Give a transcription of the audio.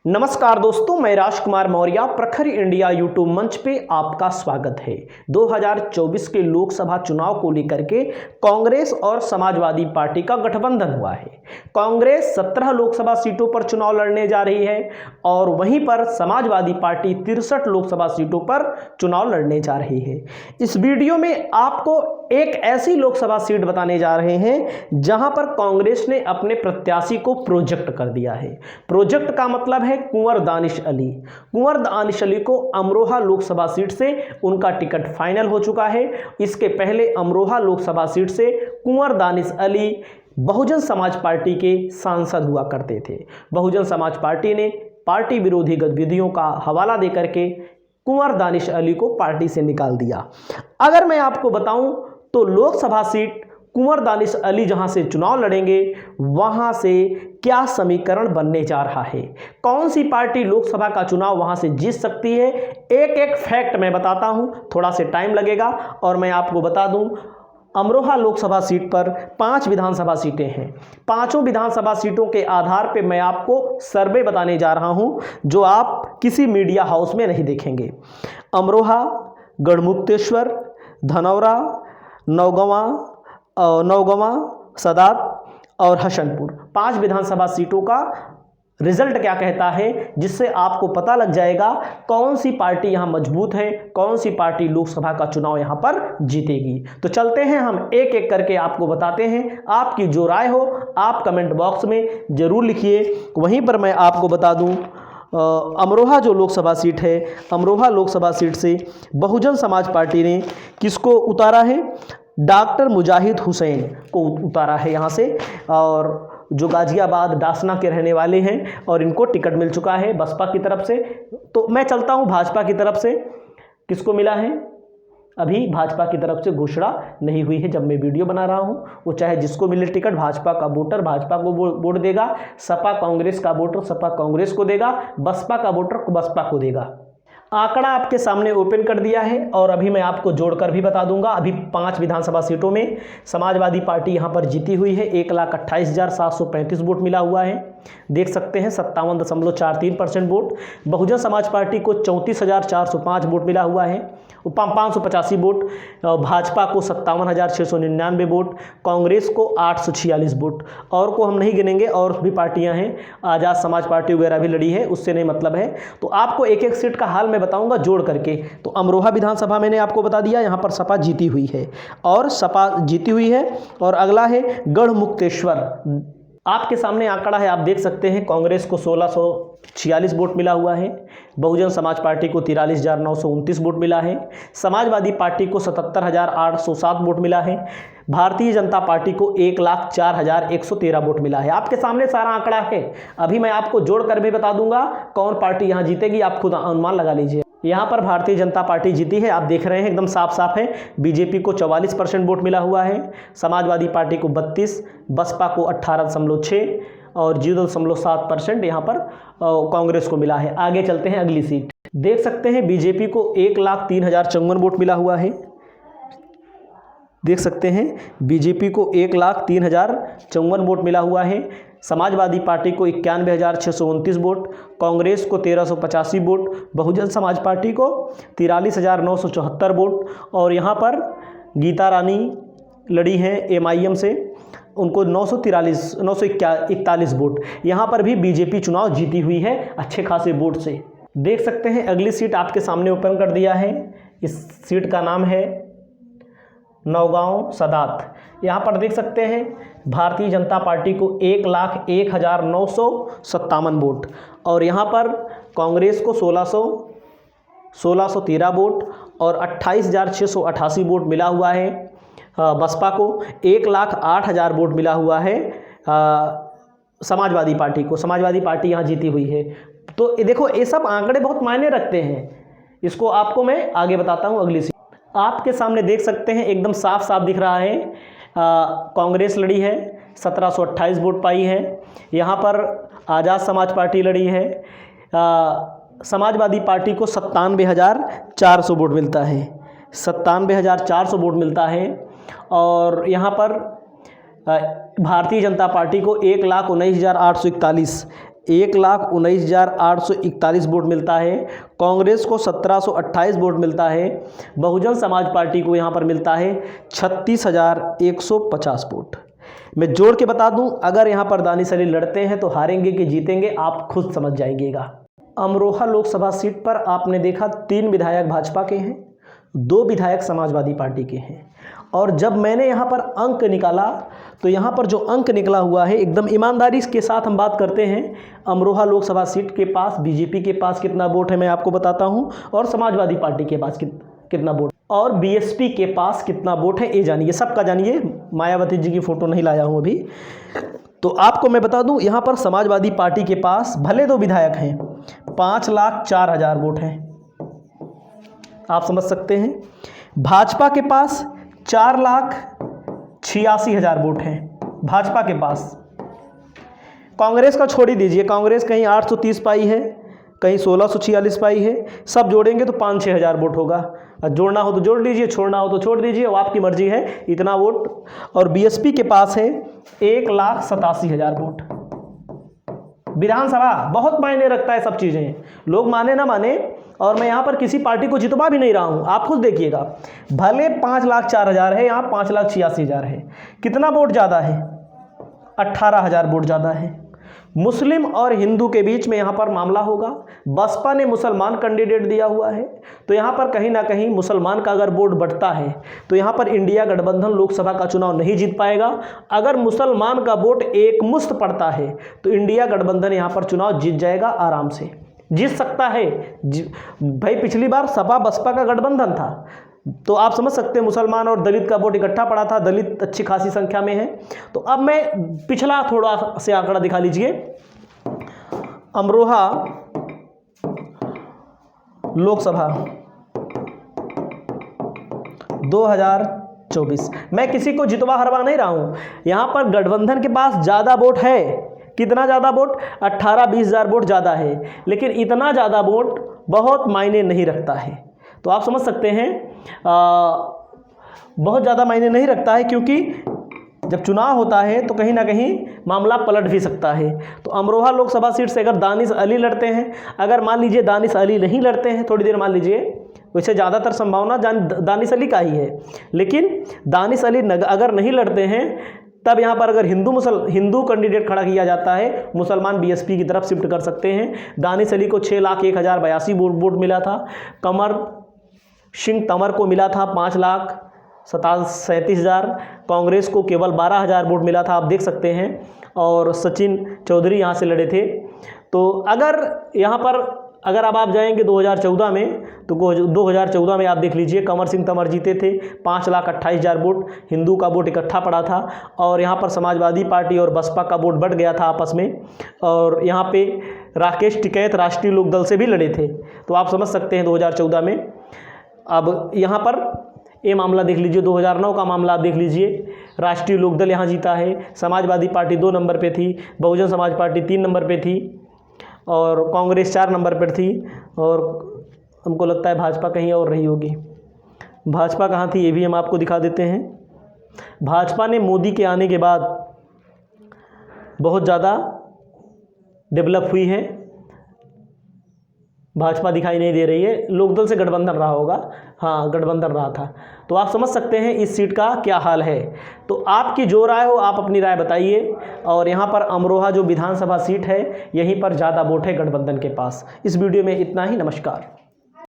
नमस्कार दोस्तों, मैं राजकुमार मौर्य प्रखर इंडिया यूट्यूब मंच पे आपका स्वागत है। 2024 के लोकसभा चुनाव को लेकर के कांग्रेस और समाजवादी पार्टी का गठबंधन हुआ है। कांग्रेस 17 लोकसभा सीटों पर चुनाव लड़ने जा रही है और वहीं पर समाजवादी पार्टी 63 लोकसभा सीटों पर चुनाव लड़ने जा रही है। इस वीडियो में आपको एक ऐसी लोकसभा सीट बताने जा रहे हैं जहां पर कांग्रेस ने अपने प्रत्याशी को प्रोजेक्ट कर दिया है। प्रोजेक्ट का मतलब है कुंवर दानिश अली। कुंवर दानिश अली को अमरोहा लोकसभा सीट से उनका टिकट फाइनल हो चुका है। इसके पहले अमरोहा लोकसभा सीट से कुंवर दानिश अली बहुजन समाज पार्टी के सांसद हुआ करते थे। बहुजन समाज पार्टी ने पार्टी विरोधी गतिविधियों का हवाला देकर के कुंवर दानिश अली को पार्टी से निकाल दिया। अगर मैं आपको बताऊं तो लोकसभा सीट कुंवर दानिश अली जहां से चुनाव लड़ेंगे वहां से क्या समीकरण बनने जा रहा है, कौन सी पार्टी लोकसभा का चुनाव वहां से जीत सकती है, एक एक फैक्ट मैं बताता हूं। थोड़ा से टाइम लगेगा और मैं आपको बता दूं अमरोहा लोकसभा सीट पर 5 विधानसभा सीटें हैं। पांचों विधानसभा सीटों के आधार पर मैं आपको सर्वे बताने जा रहा हूं जो आप किसी मीडिया हाउस में नहीं देखेंगे। अमरोहा, गढ़मुक्तेश्वर, धनौरा, नौगंवा, सदात और हसनपुर, 5 विधानसभा सीटों का रिजल्ट क्या कहता है, जिससे आपको पता लग जाएगा कौन सी पार्टी यहां मजबूत है, कौन सी पार्टी लोकसभा का चुनाव यहां पर जीतेगी। तो चलते हैं, हम एक एक करके आपको बताते हैं। आपकी जो राय हो आप कमेंट बॉक्स में जरूर लिखिए। वहीं पर मैं आपको बता दूं अमरोहा जो लोकसभा सीट है, अमरोहा लोकसभा सीट से बहुजन समाज पार्टी ने किसको उतारा है, डॉक्टर मुजाहिद हुसैन को उतारा है यहाँ से, और जो गाजियाबाद डासना के रहने वाले हैं और इनको टिकट मिल चुका है बसपा की तरफ से। तो मैं चलता हूँ भाजपा की तरफ से किसको मिला है। अभी भाजपा की तरफ से घोषणा नहीं हुई है जब मैं वीडियो बना रहा हूं। वो चाहे जिसको मिले टिकट, भाजपा का वोटर भाजपा को वोट देगा, सपा कांग्रेस का वोटर सपा कांग्रेस को देगा, बसपा का वोटर बसपा को देगा। आंकड़ा आपके सामने ओपन कर दिया है और अभी मैं आपको जोड़कर भी बता दूंगा। अभी 5 विधानसभा सीटों में समाजवादी पार्टी यहां पर जीती हुई है। 1,28,735 वोट मिला हुआ है, देख सकते हैं 57.43% वोट। बहुजन समाज पार्टी को 34,405 वोट मिला हुआ है, 585 वोट। भाजपा को 57,699 वोट, कांग्रेस को 846 वोट, और को हम नहीं गिनेंगे, और भी पार्टियां हैं, आज़ाद समाज पार्टी वगैरह भी लड़ी है, उससे नहीं मतलब है। तो आपको एक एक सीट का हाल मैं बताऊंगा जोड़ करके। तो अमरोहा विधानसभा मैंने आपको बता दिया, यहाँ पर सपा जीती हुई है और सपा जीती हुई है। और अगला है गढ़मुक्तेश्वर, आपके सामने आंकड़ा है, आप देख सकते हैं। कांग्रेस को 1646 वोट मिला हुआ है, बहुजन समाज पार्टी को 43,929 वोट मिला है, समाजवादी पार्टी को 77,807 वोट मिला है, भारतीय जनता पार्टी को 1,04,113 वोट मिला है। आपके सामने सारा आंकड़ा है। अभी मैं आपको जोड़कर भी बता दूंगा कौन पार्टी यहां जीतेगी, आप खुद अनुमान लगा लीजिए। यहाँ पर भारतीय जनता पार्टी जीती है, आप देख रहे हैं एकदम साफ साफ है। बीजेपी को 44% वोट मिला हुआ है, समाजवादी पार्टी को 32, बसपा को 18.6 और 0.7% यहाँ पर कांग्रेस को मिला है। आगे चलते हैं, अगली सीट देख सकते हैं। बीजेपी को 1,03,054 वोट मिला हुआ है, देख सकते हैं बीजेपी को 1,03,054 वोट मिला हुआ है, समाजवादी पार्टी को 91,629 वोट, कांग्रेस को 1,385 वोट, बहुजन समाज पार्टी को 43,974 वोट, और यहाँ पर गीता रानी लड़ी हैं MIM से, उनको 941 वोट। यहाँ पर भी बीजेपी चुनाव जीती हुई है अच्छे खासे वोट से, देख सकते हैं। अगली सीट आपके सामने ओपन कर दिया है, इस सीट का नाम है नौगांव सदात। यहाँ पर देख सकते हैं भारतीय जनता पार्टी को 1,01,957 वोट, और यहाँ पर कांग्रेस को 1613 वोट और 28,688 वोट मिला हुआ है। बसपा को 1,08,000 वोट मिला हुआ है। समाजवादी पार्टी को, समाजवादी पार्टी यहाँ जीती हुई है। तो देखो ये सब आंकड़े बहुत मायने रखते हैं, इसको आपको मैं आगे बताता हूँ। अगली सीट आपके सामने देख सकते हैं, एकदम साफ साफ दिख रहा है। कांग्रेस लड़ी है, 1728 वोट पाई है। यहाँ पर आज़ाद समाज पार्टी लड़ी है, समाजवादी पार्टी को 97,400 वोट मिलता है, 97,400 वोट मिलता है। और यहाँ पर भारतीय जनता पार्टी को 1,19,841 1,19,841 वोट मिलता है। कांग्रेस को 1,728 वोट मिलता है। बहुजन समाज पार्टी को यहाँ पर मिलता है 36,150 वोट। मैं जोड़ के बता दूं, अगर यहाँ पर दानिश अली लड़ते हैं तो हारेंगे कि जीतेंगे आप खुद समझ जाइएगा। अमरोहा लोकसभा सीट पर आपने देखा 3 विधायक भाजपा के हैं, 2 विधायक समाजवादी पार्टी के हैं। और जब मैंने यहाँ पर अंक निकाला तो यहाँ पर जो अंक निकला हुआ है, एकदम ईमानदारी के साथ हम बात करते हैं। अमरोहा लोकसभा सीट के पास बीजेपी के पास कितना वोट है मैं आपको बताता हूँ, और समाजवादी पार्टी के पास कितना वोट, और बीएसपी के पास कितना वोट है ये जानिए, सबका जानिए। मायावती जी की फ़ोटो नहीं लाया हूँ अभी। तो आपको मैं बता दूँ, यहाँ पर समाजवादी पार्टी के पास भले 2 विधायक हैं, 5,04,000 वोट हैं, आप समझ सकते हैं। भाजपा के पास 4,86,000 वोट हैं भाजपा के पास। कांग्रेस का छोड़ ही दीजिए, कांग्रेस कहीं 830 पाई है, कहीं 1,646 पाई है, सब जोड़ेंगे तो 5-6 हज़ार वोट होगा। जोड़ना हो तो जोड़ लीजिए, छोड़ना हो तो छोड़ दीजिए, वो आपकी मर्जी है, इतना वोट। और बीएसपी के पास है 1,87,000 वोट। विधानसभा बहुत मायने रखता है सब चीज़ें, लोग माने ना माने, और मैं यहाँ पर किसी पार्टी को जितवा भी नहीं रहा हूँ, आप खुद देखिएगा। भले 5,04,000 है, यहाँ 5,86,000 है, कितना वोट ज़्यादा है? 18,000 वोट ज़्यादा है। मुस्लिम और हिंदू के बीच में यहाँ पर मामला होगा। बसपा ने मुसलमान कैंडिडेट दिया हुआ है, तो यहाँ पर कहीं ना कहीं मुसलमान का अगर वोट बढ़ता है तो यहाँ पर इंडिया गठबंधन लोकसभा का चुनाव नहीं जीत पाएगा। अगर मुसलमान का वोट एकमुश्त पड़ता है तो इंडिया गठबंधन यहाँ पर चुनाव जीत जाएगा, आराम से जीत सकता है। भाई पिछली बार सपा बसपा का गठबंधन था, तो आप समझ सकते हैं मुसलमान और दलित का वोट इकट्ठा पड़ा था, दलित अच्छी खासी संख्या में है। तो अब मैं पिछला थोड़ा से आंकड़ा दिखा लीजिए। अमरोहा लोकसभा 2024, मैं किसी को जितवा हरवा नहीं रहा हूं, यहां पर गठबंधन के पास ज़्यादा वोट है। कितना ज़्यादा वोट? 18-20 हज़ार वोट ज़्यादा है, लेकिन इतना ज़्यादा वोट बहुत मायने नहीं रखता है। तो आप समझ सकते हैं बहुत ज़्यादा मायने नहीं रखता है, क्योंकि जब चुनाव होता है तो कहीं ना कहीं मामला पलट भी सकता है। तो अमरोहा लोकसभा सीट से अगर दानिश अली लड़ते हैं, अगर मान लीजिए दानिश अली नहीं लड़ते हैं, थोड़ी देर मान लीजिए, वैसे ज़्यादातर संभावना दानिश अली का ही है, लेकिन दानिश अली अगर नहीं लड़ते हैं तब यहाँ पर अगर हिंदू कैंडिडेट खड़ा किया जाता है, मुसलमान बीएसपी की तरफ शिफ्ट कर सकते हैं। दानिश अली को 6,01,082 वोट मिला था। कमर सिंह तंवर को मिला था 5,37,000। कांग्रेस को केवल 12,000 वोट मिला था, आप देख सकते हैं। और सचिन चौधरी यहाँ से लड़े थे। तो अगर यहाँ पर अगर अब आप जाएंगे 2014 में, तो 2014 में आप देख लीजिए कमर सिंह तंवर जीते थे, 5,28,000 वोट, हिंदू का वोट इकट्ठा पड़ा था। और यहाँ पर समाजवादी पार्टी और बसपा का वोट बढ़ गया था आपस में। और यहाँ पे राकेश टिकैत राष्ट्रीय लोकदल से भी लड़े थे। तो आप समझ सकते हैं 2014 में। अब यहाँ पर ये मामला देख लीजिए, 2009 का मामला आप देख लीजिए। राष्ट्रीय लोकदल यहाँ जीता है, समाजवादी पार्टी 2 नंबर पे थी, बहुजन समाज पार्टी 3 नंबर पे थी, और कांग्रेस 4 नंबर पर थी। और हमको लगता है भाजपा कहीं और रही होगी। भाजपा कहाँ थी ये भी हम आपको दिखा देते हैं। भाजपा ने मोदी के आने के बाद बहुत ज़्यादा डेवलप हुई है। भाजपा दिखाई नहीं दे रही है, लोकदल से गठबंधन रहा होगा, हाँ गठबंधन रहा था। तो आप समझ सकते हैं इस सीट का क्या हाल है। तो आपकी जो राय हो आप अपनी राय बताइए। और यहाँ पर अमरोहा जो विधानसभा सीट है, यहीं पर ज़्यादा वोट है गठबंधन के पास। इस वीडियो में इतना ही, नमस्कार।